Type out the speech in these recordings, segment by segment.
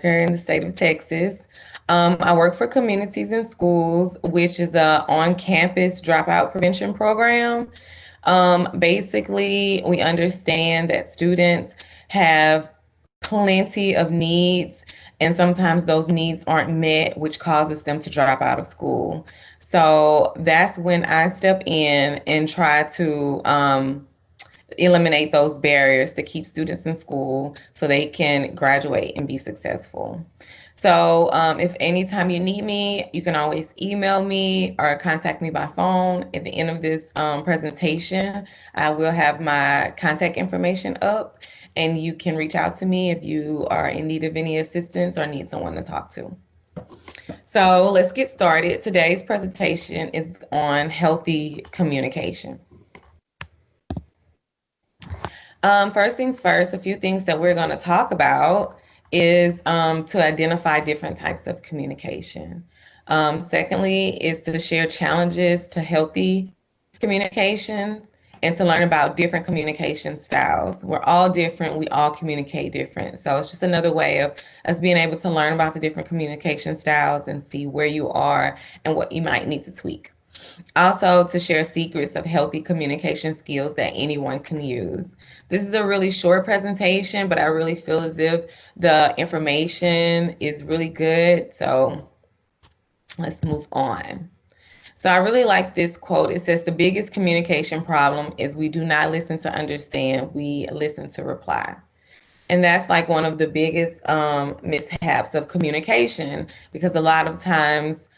worker in the state of Texas. I work for Communities in Schools, which is a on-campus dropout prevention program. Basically, we understand that students have plenty of needs, and sometimes those needs aren't met, which causes them to drop out of school. So that's when I step in and try to eliminate those barriers to keep students in school so they can graduate and be successful. So if anytime you need me, you can always email me or contact me by phone. At the end of this presentation, I will have my contact information up, and you can reach out to me if you are in need of any assistance or need someone to talk to. So let's get started. Today's presentation is on healthy communication. First things first, a few things that we're going to talk about is to identify different types of communication. Secondly, is to share challenges to healthy communication and to learn about different communication styles. We're all different. We all communicate different. So it's just another way of us being able to learn about the different communication styles and see where you are and what you might need to tweak. Also, to share secrets of healthy communication skills that anyone can use. This is a really short presentation, but I really feel as if the information is really good. So let's move on. So I really like this quote. It says, the biggest communication problem is we do not listen to understand, we listen to reply. And that's like one of the biggest mishaps of communication, because a lot of times,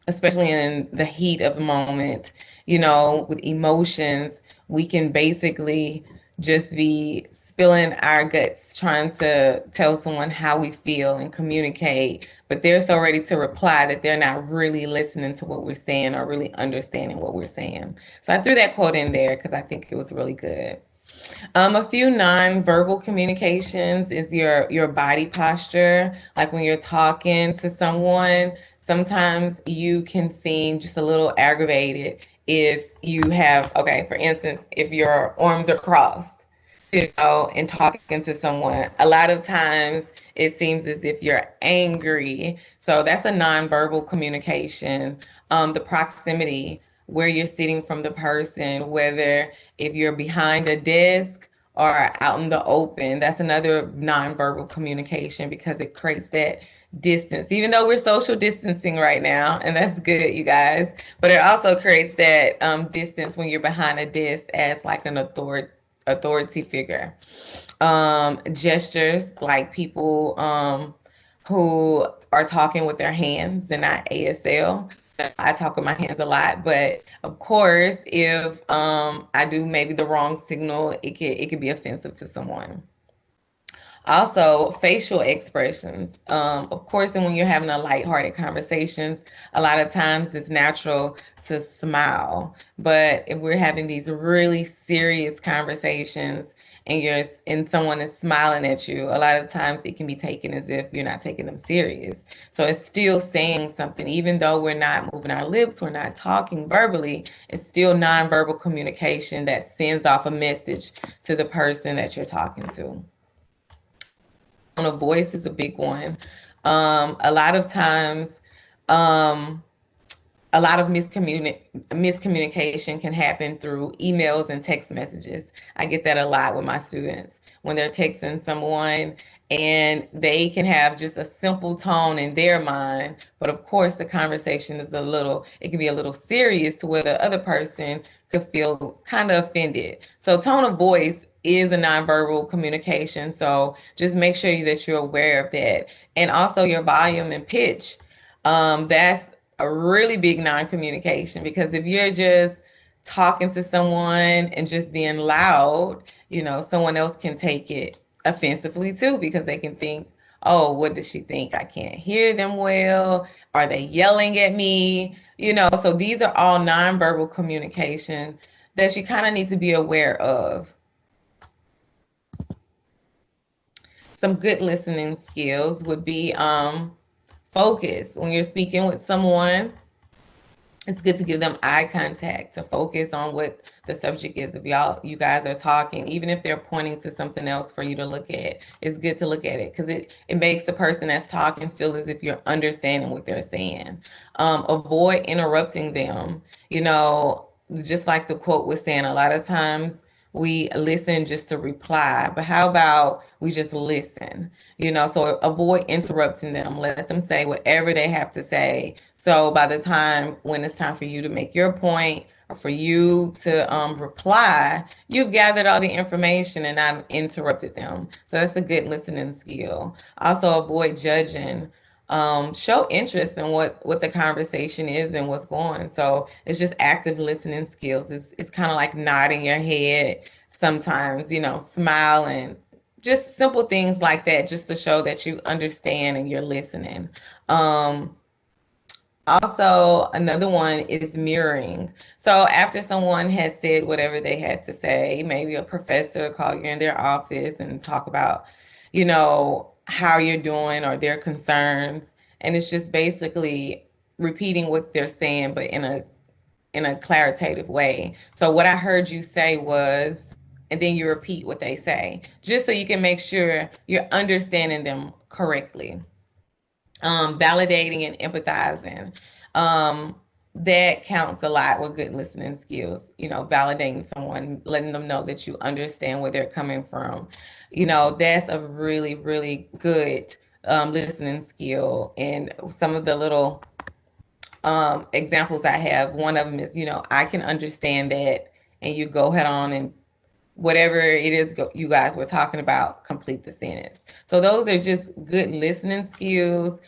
especially in the heat of the moment, you know, with emotions, we can basically just be spilling our guts trying to tell someone how we feel and communicate, but they're so ready to reply that they're not really listening to what we're saying or really understanding what we're saying. So I threw that quote in there because I think it was really good. A few non-verbal communications is your body posture. Like when you're talking to someone, sometimes you can seem just a little aggravated if you have, okay, for instance, if your arms are crossed, you know, and talking to someone, a lot of times it seems as if you're angry. So that's a nonverbal communication. The proximity, where you're sitting from the person, whether if you're behind a desk or out in the open, that's another nonverbal communication because it creates that distance, even though we're social distancing right now, and that's good, you guys, but it also creates that distance when you're behind a desk as like an authority figure. Gestures, like people who are talking with their hands and not ASL. I talk with my hands a lot, but of course, if I do maybe the wrong signal, it could be offensive to someone. Also, facial expressions. Of course, and when you're having a lighthearted conversations, a lot of times it's natural to smile. But if we're having these really serious conversations and someone is smiling at you, a lot of times it can be taken as if you're not taking them serious. So it's still saying something, even though we're not moving our lips, we're not talking verbally, it's still nonverbal communication that sends off a message to the person that you're talking to. Tone of voice is a big one. A lot of times, a lot of miscommunication can happen through emails and text messages. I get that a lot with my students when they're texting someone, and they can have just a simple tone in their mind, but of course the conversation is it can be a little serious to where the other person could feel kind of offended. So tone of voice is a nonverbal communication. So just make sure that you're aware of that. And also your volume and pitch. That's a really big non-communication, because if you're just talking to someone and just being loud, you know, someone else can take it offensively too, because they can think, oh, what does she think? I can't hear them well. Are they yelling at me? You know, so these are all nonverbal communication that you kind of need to be aware of. Some good listening skills would be focus. When you're speaking with someone, It's good to give them eye contact, to focus on what the subject is. If you guys are talking, even if they're pointing to something else for you to look at, it's good to look at it because it makes the person that's talking feel as if you're understanding what they're saying. Avoid interrupting them. You know, just like the quote was saying, a lot of times we listen just to reply, but how about we just listen? You know, so avoid interrupting them. Let them say whatever they have to say. So by the time when it's time for you to make your point or for you to reply, you've gathered all the information and not interrupted them. So that's a good listening skill. Also, avoid judging. Show interest in what the conversation is and what's going. So it's just active listening skills. It's kind of like nodding your head sometimes, you know, smiling, just simple things like that, just to show that you understand and you're listening. Um, Also, another one is mirroring. So after someone has said whatever they had to say, maybe a professor call you in their office and talk about, you know, how you're doing or their concerns. And it's just basically repeating what they're saying, but in a claritative way. So what I heard you say was, and then you repeat what they say, just so you can make sure you're understanding them correctly. Validating and empathizing. Um, that counts a lot with good listening skills. You know, validating someone, letting them know that you understand where they're coming from. You know, that's a really, really good listening skill. And some of the little examples I have, one of them is, you know, I can understand that, and you go head on and whatever it is you guys were talking about, complete the sentence. So those are just good listening skills.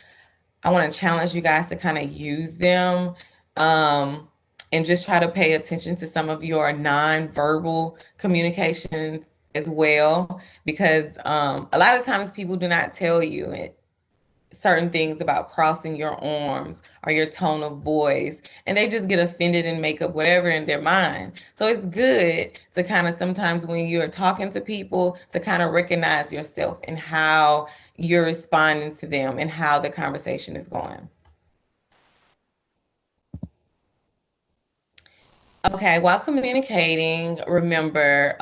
I want to challenge you guys to kind of use them, um, and just try to pay attention to some of your nonverbal communications as well, because a lot of times people do not tell you certain things about crossing your arms or your tone of voice, and they just get offended and make up whatever in their mind. So it's good to kind of sometimes when you're talking to people to kind of recognize yourself and how you're responding to them and how the conversation is going. Okay, while communicating, remember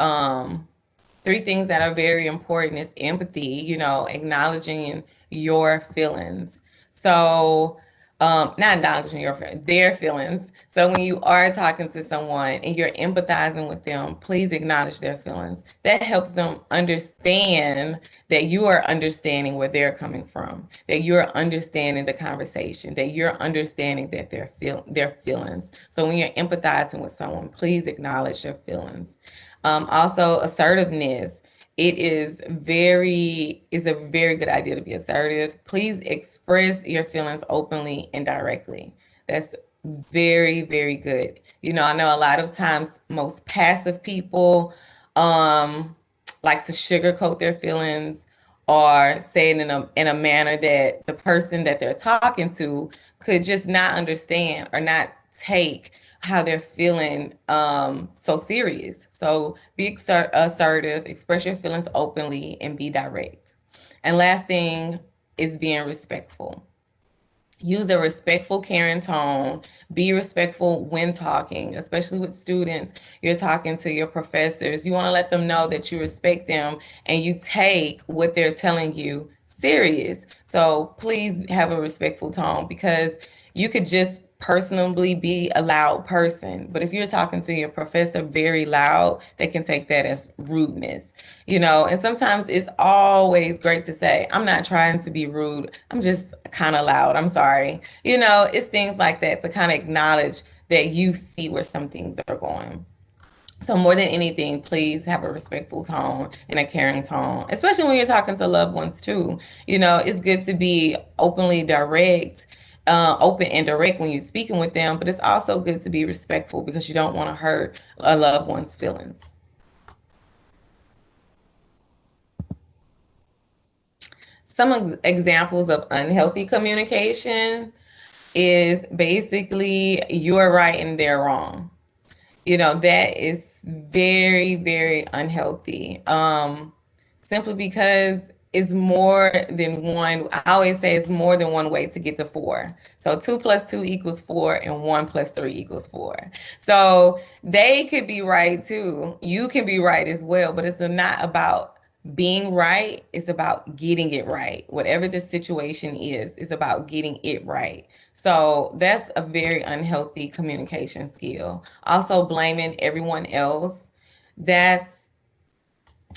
three things that are very important is empathy, you know, acknowledging your feelings. So, not acknowledging their feelings. So when you are talking to someone and you're empathizing with them, please acknowledge their feelings. That helps them understand that you are understanding where they're coming from, that you're understanding the conversation, that you're understanding that their feelings. So when you're empathizing with someone, please acknowledge their feelings. Also, assertiveness. It is a very good idea to be assertive. Please express your feelings openly and directly. That's very, very good. You know, I know a lot of times most passive people um like to sugarcoat their feelings or say it in a manner that the person that they're talking to could just not understand or not take how they're feeling so serious. So be assertive, express your feelings openly, and be direct. And last thing is being respectful. Use a respectful, caring tone. Be respectful when talking, especially with students. You're talking to your professors. You want to let them know that you respect them and you take what they're telling you serious. So please have a respectful tone because you could just personally be a loud person. But if you're talking to your professor very loud, they can take that as rudeness, you know. And sometimes it's always great to say, I'm not trying to be rude. I'm just kind of loud. I'm sorry. You know, it's things like that to kind of acknowledge that you see where some things are going. So more than anything, please have a respectful tone and a caring tone, especially when you're talking to loved ones too. You know, it's good to be open and direct when you're speaking with them, but it's also good to be respectful because you don't want to hurt a loved one's feelings. Some examples of unhealthy communication is basically you're right and they're wrong. You know, that is very, very unhealthy. Simply because is more than one. I always say it's more than one way to get to four. So 2 + 2 = 4 and 1 + 3 = 4. So they could be right too. You can be right as well, but it's not about being right. It's about getting it right. Whatever the situation is, it's about getting it right. So that's a very unhealthy communication skill. Also, blaming everyone else. That's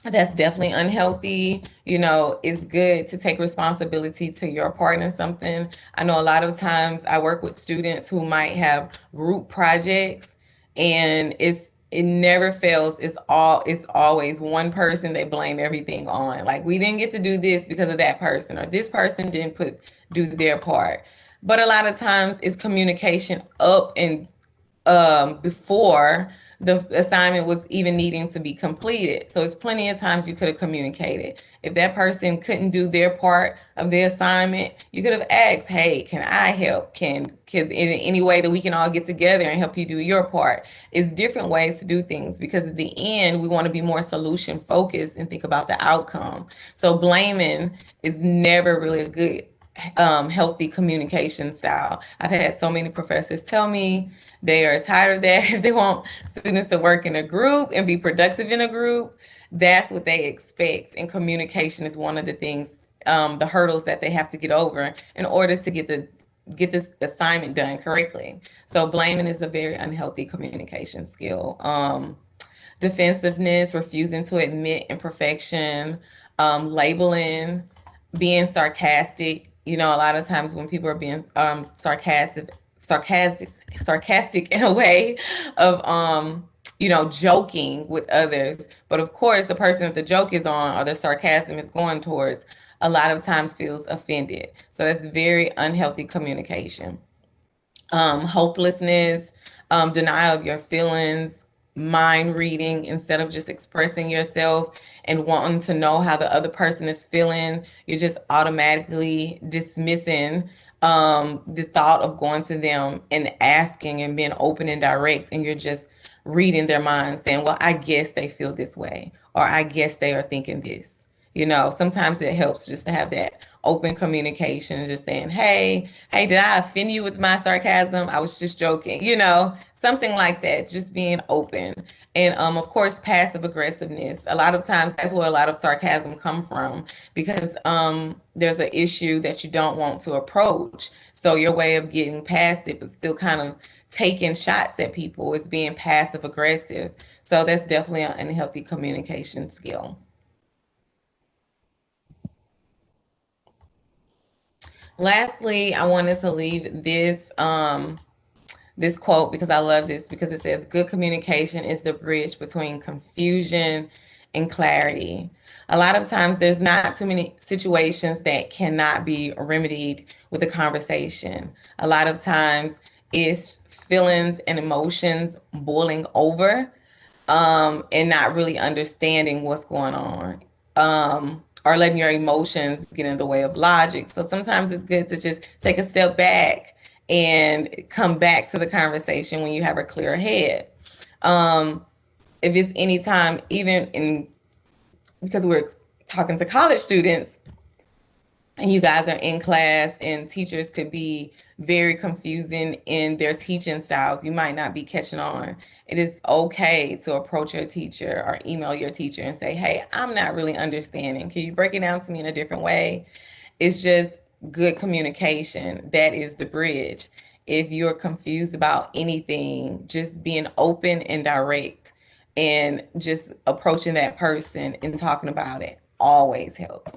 that's definitely unhealthy. You know, it's good to take responsibility to your part in something. I know a lot of times I work with students who might have group projects, and it never fails. It's always one person they blame everything on. Like, we didn't get to do this because of that person, or this person didn't do their part. But a lot of times it's communication up and before the assignment was even needing to be completed. So it's plenty of times you could have communicated. If that person couldn't do their part of the assignment, you could have asked, "Hey, can I help? Can in any way that we can all get together and help you do your part?" It's different ways to do things, because at the end we want to be more solution focused and think about the outcome. So blaming is never really a good healthy communication style. I've had so many professors tell me they are tired of that. If they want students to work in a group and be productive in a group, that's what they expect. And communication is one of the things, the hurdles that they have to get over in order to get this assignment done correctly. So blaming is a very unhealthy communication skill. Defensiveness, refusing to admit imperfection, labeling, being sarcastic. You know, a lot of times when people are being sarcastic, sarcastic in a way of joking with others. But of course, the person that the joke is on or the sarcasm is going towards, a lot of times feels offended. So that's very unhealthy communication. Hopelessness, denial of your feelings, mind reading instead of just expressing yourself and wanting to know how the other person is feeling. You're just automatically dismissing the thought of going to them and asking and being open and direct, and you're just reading their minds, saying, "Well, I guess they feel this way," or "I guess they are thinking this." Sometimes it helps just to have that open communication and just saying, hey, did I offend you with my sarcasm? I was just joking, something like that, just being open. And of course, passive aggressiveness. A lot of times that's where a lot of sarcasm come from, because there's an issue that you don't want to approach. So your way of getting past it, but still kind of taking shots at people, is being passive aggressive. So that's definitely an unhealthy communication skill. Lastly, I wanted to leave this quote, because I love this, because it says, "Good communication is the bridge between confusion and clarity." A lot of times there's not too many situations that cannot be remedied with a conversation. A lot of times it's feelings and emotions boiling over, and not really understanding what's going on, or letting your emotions get in the way of logic. So sometimes it's good to just take a step back and come back to the conversation when you have a clear head. If it's any time, even in, because we're talking to college students, and you guys are in class and teachers could be very confusing in their teaching styles, you might not be catching on. It is okay to approach your teacher or email your teacher and say, "Hey, I'm not really understanding. Can you break it down to me in a different way?" It's just good communication. That is the bridge. If you're confused about anything, just being open and direct and just approaching that person and talking about it always helps.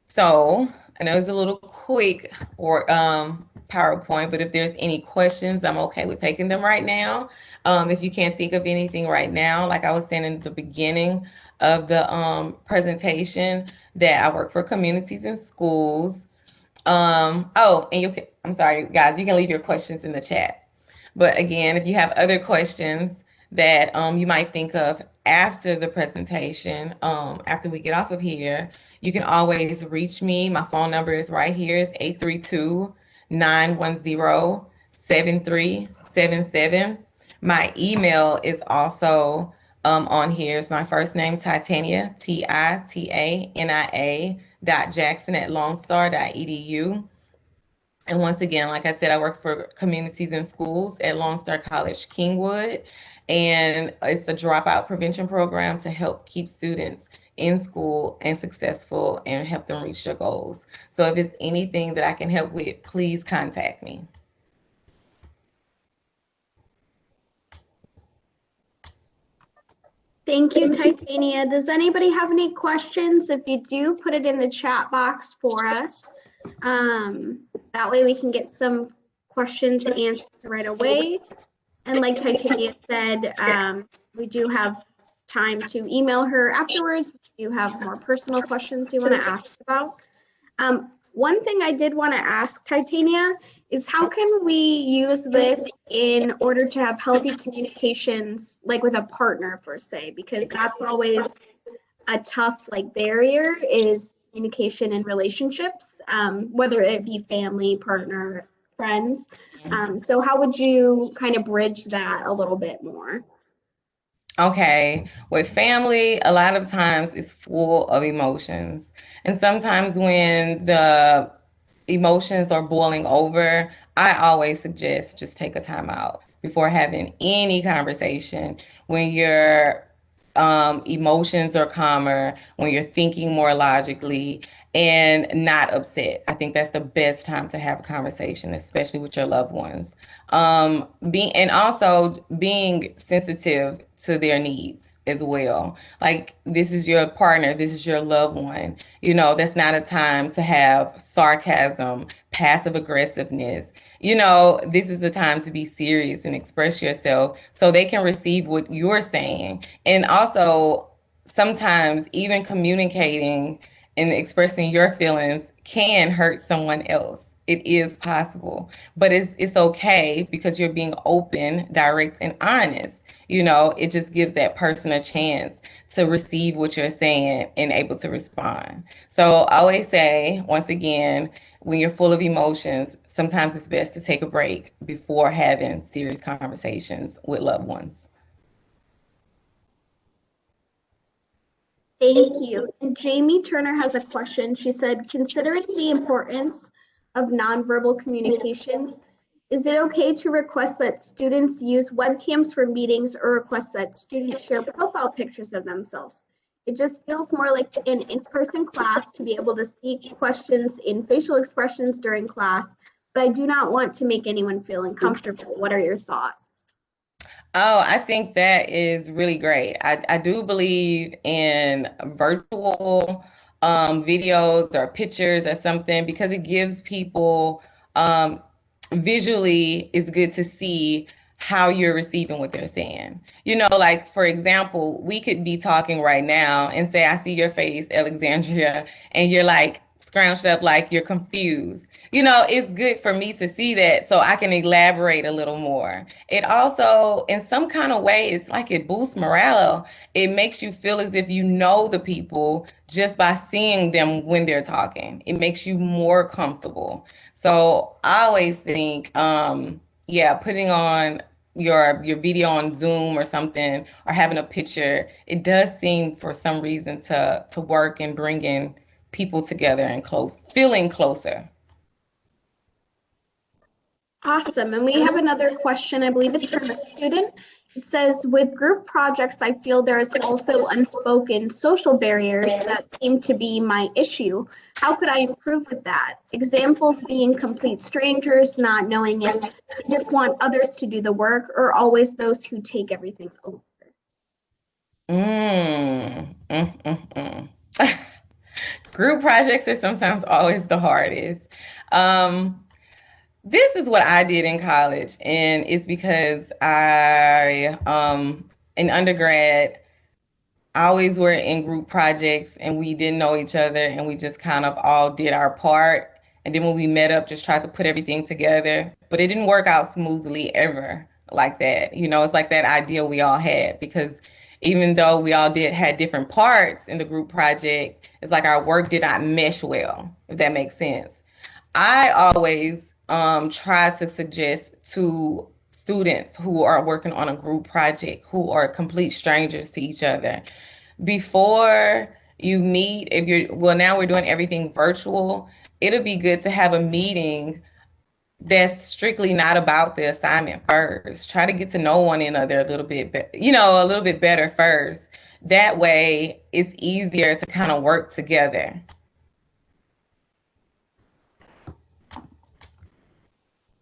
So I know it's a little quick or PowerPoint, but if there's any questions, I'm okay with taking them right now. If you can't think of anything right now, like I was saying in the beginning of the presentation, that I work for communities and schools. Oh, and I'm sorry, guys, you can leave your questions in the chat. But again, if you have other questions that you might think of after the presentation, after we get off of here, you can always reach me. My phone number is right here. It's 832-910-7377. My email is also on here is my first name, Titania, Titania .Jackson at lonestar.edu. And once again, like I said, I work for communities and schools at Lone Star College-Kingwood, and it's a dropout prevention program to help keep students in school and successful and help them reach their goals. So if it's anything that I can help with, please contact me. Thank you, Titania. Does anybody have any questions? If you do, put it in the chat box for us. That way we can get some questions answered right away. And like Titania said, we do have time to email her afterwards if you have more personal questions you want to ask about. One thing I did want to ask Titania is how can we use this in order to have healthy communications, like with a partner per se, because that's always a tough barrier is communication in relationships, whether it be family, partner, friends. So how would you kind of bridge that a little bit more? Okay, with family, a lot of times it's full of emotions. And sometimes when the emotions are boiling over, I always suggest just take a time out before having any conversation. When your emotions are calmer, when you're thinking more logically and not upset, I think that's the best time to have a conversation, especially with your loved ones. And also being sensitive to their needs as well. Like, this is your partner, this is your loved one. That's not a time to have sarcasm, passive aggressiveness. This is the time to be serious and express yourself so they can receive what you're saying. And also, sometimes even communicating and expressing your feelings can hurt someone else. It is possible, but it's okay because you're being open, direct, and honest. It just gives that person a chance to receive what you're saying and able to respond. So I always say, once again, when you're full of emotions, sometimes it's best to take a break before having serious conversations with loved ones. Thank you. And Jamie Turner has a question. She said, considering the importance of nonverbal communications, is it okay to request that students use webcams for meetings or request that students share profile pictures of themselves? It just feels more like an in-person class to be able to see questions in facial expressions during class, but I do not want to make anyone feel uncomfortable. What are your thoughts? Oh, I think that is really great. I do believe in virtual videos or pictures or something because it gives people visually, it's good to see how you're receiving what they're saying. Like, for example, we could be talking right now and say, I see your face, Alexandria, and you're like scrunched up like you're confused. It's good for me to see that so I can elaborate a little more. It also, in some kind of way, it's like it boosts morale. It makes you feel as if you know the people just by seeing them when they're talking. It makes you more comfortable. So I always think, yeah, putting on your video on Zoom or something, or having a picture, it does seem for some reason to work and bring in people together and feeling closer. Awesome. And we have another question. I believe it's from a student. It says, with group projects, I feel there is also unspoken social barriers that seem to be my issue. How could I improve with that? Examples being complete strangers, not knowing if they just want others to do the work, or always those who take everything over. Group projects are sometimes always the hardest. This is what I did in college, and it's because in undergrad, I always were in group projects and we didn't know each other and we just kind of all did our part. And then when we met up, just tried to put everything together, but it didn't work out smoothly ever like that. It's like that ideal we all had, because even though we all had different parts in the group project, it's like our work did not mesh well, if that makes sense. I always try to suggest to students who are working on a group project who are complete strangers to each other. Before you meet, if you're, well, now we're doing everything virtual, it'll be good to have a meeting that's strictly not about the assignment first. Try to get to know one another a little bit, a little bit better first. That way, it's easier to kind of work together.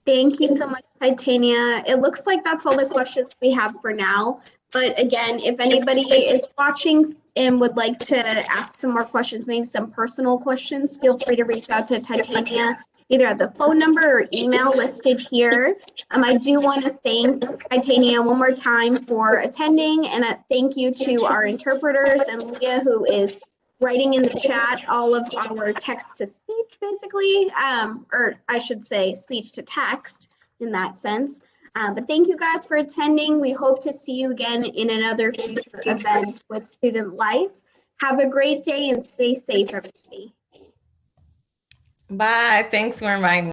Thank you so much, Titania. It looks like that's all the questions we have for now. But again, if anybody is watching and would like to ask some more questions, maybe some personal questions, feel free to reach out to Titania either at the phone number or email listed here. I do want to thank Titania one more time for attending, and a thank you to our interpreters and Leah, who is writing in the chat all of our text to speech, basically, or I should say speech to text in that sense. But thank you guys for attending. We hope to see you again in another future event with Student Life. Have a great day and stay safe, everybody. Bye. Thanks for inviting me.